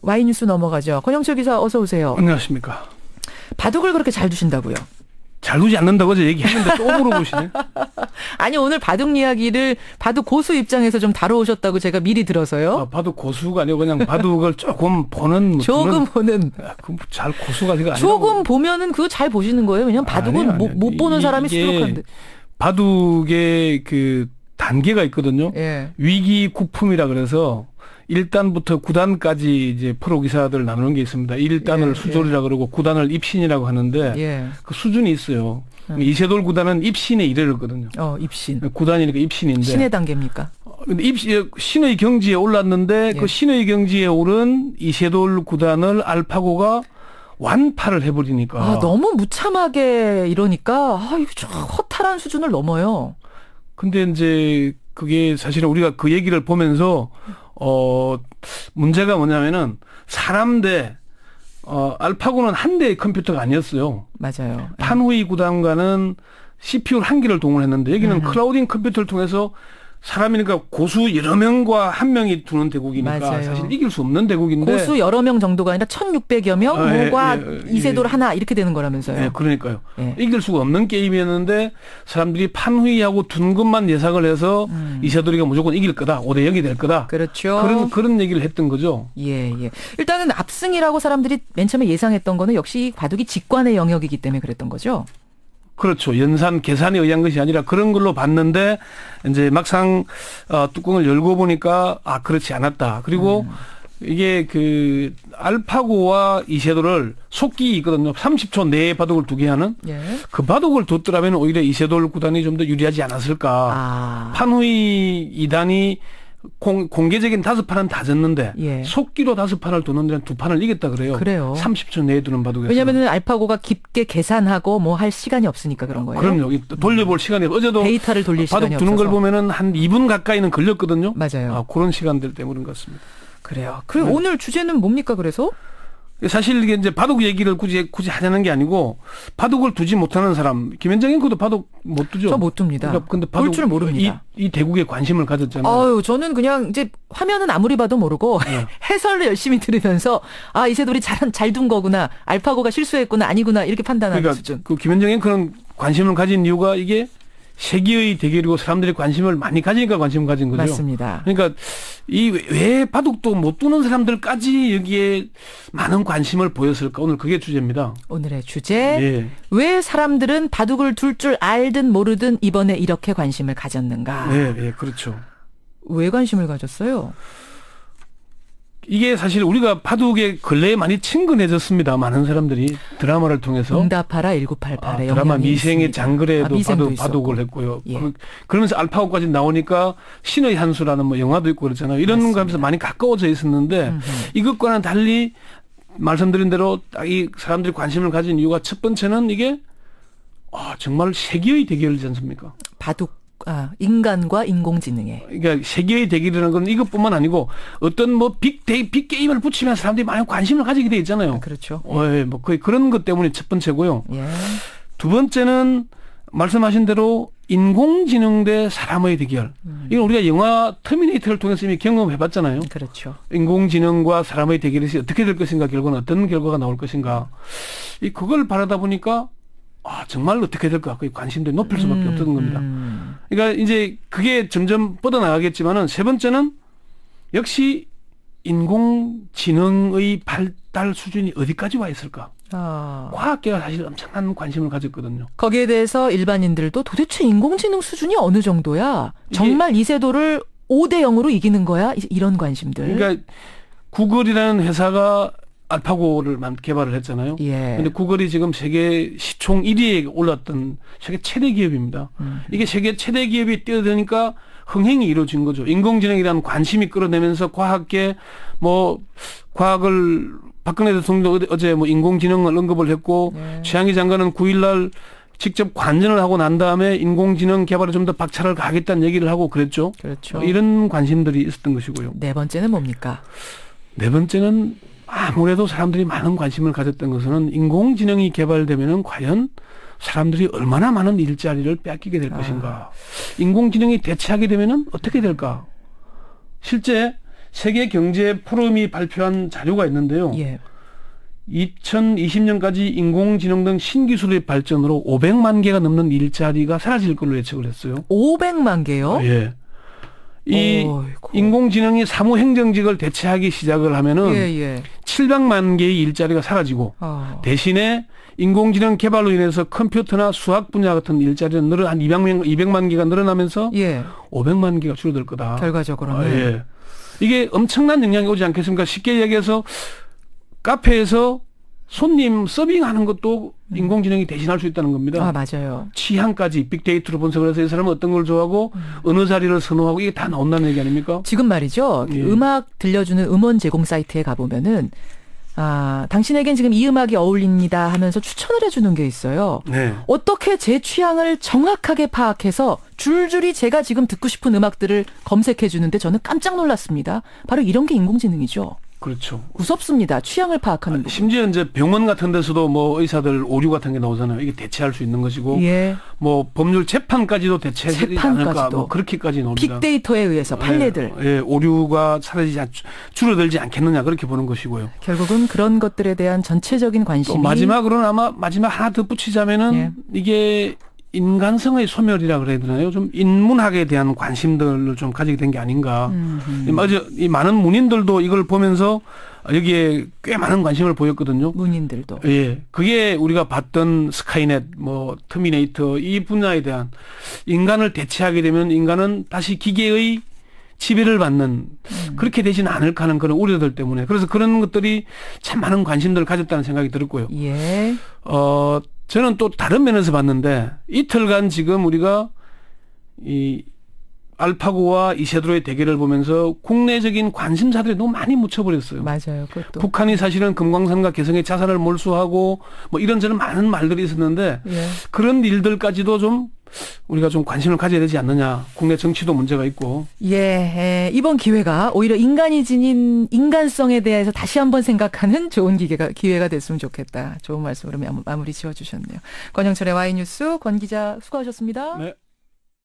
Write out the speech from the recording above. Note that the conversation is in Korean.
와이뉴스 넘어가죠. 권영철 기자 어서 오세요. 안녕하십니까. 바둑을 그렇게 잘 두신다고요? 잘 두지 않는다고 저 얘기했는데 또 물어보시네. 아니 오늘 바둑 이야기를 바둑 고수 입장에서 좀 다뤄오셨다고 제가 미리 들어서요. 아, 바둑 고수가 아니고 그냥 바둑을 조금 보는. 조금 보는. 잘 고수가 아니라. 조금 보면은 그거 잘 보시는 거예요. 왜냐면 바둑은 아니요. 못 보는 사람이 수두룩한데. 바둑의 그 단계가 있거든요. 예. 위기 국품이라 그래서 1단부터 9단까지 이제 프로 기사들 나누는 게 있습니다. 1단을 수졸이라 그러고 9단을 입신이라고 하는데 그 수준이 있어요. 이세돌 9단은 입신에 이르거든요. 입신. 9단이니까 입신인데. 신의 단계입니까? 근데 신의 경지에 올랐는데 그 신의 경지에 오른 이세돌 9단을 알파고가 완파를 해버리니까. 너무 무참하게 이러니까 이거 좀 허탈한 수준을 넘어요. 근데 이제 그게 사실은 우리가 그 얘기를 보면서 문제가 뭐냐면은 사람 대 알파고는 한 대의 컴퓨터가 아니었어요. 맞아요. 판후이 구단과는 CPU를 한 개를 동원했는데 여기는 클라우딩 컴퓨터를 통해서 사람이니까 고수 여러 명과 한 명이 두는 대국이니까 맞아요. 사실 이길 수 없는 대국인데 고수 여러 명 정도가 아니라 1600여 명과 이세돌 하나 이렇게 되는 거라면서요. 그러니까요. 이길 수가 없는 게임이었는데 사람들이 판후이하고 둔 것만 예상을 해서 이세돌이가 무조건 이길 거다. 5대 0이 될 거다. 그렇죠. 그런 얘기를 했던 거죠. 예. 일단은 압승이라고 사람들이 맨 처음에 예상했던 거는 역시 바둑이 직관의 영역이기 때문에 그랬던 거죠. 그렇죠. 연산 계산에 의한 것이 아니라 그런 걸로 봤는데 이제 막상 뚜껑을 열고 보니까 그렇지 않았다. 그리고 이게 그 알파고와 이세돌을 속기 있거든요. 30초 내에 바둑을 두게 하는 그 바둑을 뒀더라면 오히려 이세돌 9단이 좀 더 유리하지 않았을까. 판후이 2단이 공개적인 5판은 다 졌는데 속기로 5판을 두는 데는 2판을 이겼다 그래요. 30초 내에 두는 바둑에서. 왜냐하면 알파고가 깊게 계산하고 뭐 할 시간이 없으니까 그런 거예요. 그럼요. 돌려볼 시간이 어제도 데이터를 돌릴 시간이 바둑 두는 없어서. 걸 보면은 한 2분 가까이는 걸렸거든요. 맞아요. 그런 시간들 때문인 것 같습니다. 그래요. 그리고 오늘 주제는 뭡니까 그래서? 사실 이게 이제 바둑 얘기를 굳이 하자는 게 아니고 바둑을 두지 못하는 사람 김현정 앵커도 바둑 못 두죠. 저 못 둡니다. 근데 볼 줄 모릅니다. 이 대국에 관심을 가졌잖아요. 저는 그냥 이제 화면은 아무리 봐도 모르고 해설을 열심히 들으면서 이세돌이 잘 둔 거구나. 알파고가 실수했구나 아니구나 이렇게 판단하는 수준. 그 김현정 앵커는 관심을 가진 이유가 이게 세계의 대결이고 사람들이 관심을 많이 가지니까 관심을 가진 거죠. 맞습니다. 그러니까 왜 바둑도 못 두는 사람들까지 여기에 많은 관심을 보였을까? 오늘 그게 주제입니다. 오늘의 주제. 왜 사람들은 바둑을 둘 줄 알든 모르든 이번에 이렇게 관심을 가졌는가? 네, 그렇죠. 왜 관심을 가졌어요? 이게 사실 우리가 바둑에 근래에 많이 친근해졌습니다. 많은 사람들이 드라마를 통해서. 응답하라 1988에 드라마 미생의 있습니다. 장글에도 바둑을 했고요. 그러면서 알파고까지 나오니까 신의 한 수라는 뭐 영화도 있고 그렇잖아요. 이런 거 하면서 많이 가까워져 있었는데 이것과는 달리 말씀드린 대로 이 사람들이 관심을 가진 이유가 첫 번째는 이게 정말 세계의 대결이지 않습니까? 바둑. 인간과 인공지능의. 그러니까 세계의 대결이라는 건 이것뿐만 아니고 어떤 뭐 빅게임을 붙이면 사람들이 많이 관심을 가지게 돼 있잖아요. 그렇죠. 뭐 거의 그런 것 때문에 첫 번째고요. 두 번째는 말씀하신 대로 인공지능 대 사람의 대결. 이건 우리가 영화 터미네이터를 통해서 이미 경험해 봤잖아요. 그렇죠. 인공지능과 사람의 대결이 어떻게 될 것인가, 결과는 어떤 결과가 나올 것인가. 그걸 바라다 보니까 정말 어떻게 될까? 그 관심도 높일 수밖에 없었던 겁니다. 그러니까 이제 그게 점점 뻗어나가겠지만은 세 번째는 역시 인공지능의 발달 수준이 어디까지 와 있을까? 과학계가 사실 엄청난 관심을 가졌거든요. 거기에 대해서 일반인들도 도대체 인공지능 수준이 어느 정도야? 정말 이세돌을 5대 0으로 이기는 거야? 이런 관심들. 그러니까 구글이라는 회사가 알파고를 개발을 했잖아요. 그런데 구글이 지금 세계 시총 1위에 올랐던 세계 최대 기업입니다. 이게 세계 최대 기업이 뛰어드니까 흥행이 이루어진 거죠. 인공지능이라는 관심이 끌어내면서 과학계 과학을 박근혜 대통령도 어제 인공지능을 언급을 했고 최양희 장관은 9일날 직접 관전을 하고 난 다음에 인공지능 개발에 좀 더 박차를 가겠다는 얘기를 하고 그랬죠. 그렇죠. 이런 관심들이 있었던 것이고요. 네 번째는 뭡니까? 네 번째는 아무래도 사람들이 많은 관심을 가졌던 것은 인공지능이 개발되면은 과연 사람들이 얼마나 많은 일자리를 뺏기게 될 것인가. 인공지능이 대체하게 되면은 어떻게 될까. 실제 세계 경제 포럼이 발표한 자료가 있는데요. 예. 2020년까지 인공지능 등 신기술의 발전으로 500만 개가 넘는 일자리가 사라질 걸로 예측을 했어요. 500만 개요? 예. 이 어이구. 인공지능이 사무행정직을 대체하기 시작을 하면은 예. 700만 개의 일자리가 사라지고 대신에 인공지능 개발로 인해서 컴퓨터나 수학 분야 같은 일자리는 한 200만 개가 늘어나면서 예. 500만 개가 줄어들 거다. 결과적으로는. 예. 이게 엄청난 영향이 오지 않겠습니까? 쉽게 이야기해서 카페에서 손님 서빙하는 것도 인공지능이 대신할 수 있다는 겁니다. 아, 맞아요. 취향까지 빅데이터로 분석을 해서 이 사람은 어떤 걸 좋아하고 어느 자리를 선호하고 이게 다 나온다는 얘기 아닙니까? 지금 말이죠. 예. 음악 들려주는 음원 제공 사이트에 가보면은 당신에겐 지금 이 음악이 어울립니다 하면서 추천을 해주는 게 있어요. 네. 어떻게 제 취향을 정확하게 파악해서 줄줄이 제가 지금 듣고 싶은 음악들을 검색해 주는데 저는 깜짝 놀랐습니다. 바로 이런 게 인공지능이죠. 그렇죠. 무섭습니다. 취향을 파악하는 부분. 심지어 이제 병원 같은 데서도 뭐 의사들 오류 같은 게 나오잖아요. 이게 대체할 수 있는 것이고, 예. 뭐 법률 재판까지도 대체하지 않을까, 뭐 그렇게까지 나옵니다. 빅데이터에 의해서 판례들. 예, 오류가 줄어들지 않겠느냐 그렇게 보는 것이고요. 결국은 그런 것들에 대한 전체적인 관심이. 또 마지막으로는 아마 마지막 하나 더 붙이자면은 예. 이게 인간성의 소멸이라 그래야 되나요? 좀 인문학에 대한 관심들을 좀 가지게 된 게 아닌가. 이 많은 문인들도 이걸 보면서 여기에 꽤 많은 관심을 보였거든요. 문인들도. 예. 그게 우리가 봤던 스카이넷, 뭐 터미네이터 이 분야에 대한 인간을 대체하게 되면 인간은 다시 기계의 지배를 받는 그렇게 되지는 않을까 하는 그런 우려들 때문에 그래서 그런 것들이 참 많은 관심들을 가졌다는 생각이 들었고요. 예. 저는 또 다른 면에서 봤는데 이틀간 지금 우리가 이 알파고와 이세돌의 대결을 보면서 국내적인 관심사들이 너무 많이 묻혀버렸어요. 맞아요. 그것도. 북한이 사실은 금강산과 개성의 자산을 몰수하고 뭐 이런저런 많은 말들이 있었는데 예. 그런 일들까지도 좀 우리가 좀 관심을 가져야 되지 않느냐. 국내 정치도 문제가 있고. 예, 이번 기회가 오히려 인간이 지닌 인간성에 대해서 다시 한번 생각하는 좋은 기회가 됐으면 좋겠다. 좋은 말씀으로 마무리 지어주셨네요. 권영철의 와이뉴스 권 기자 수고하셨습니다. 네.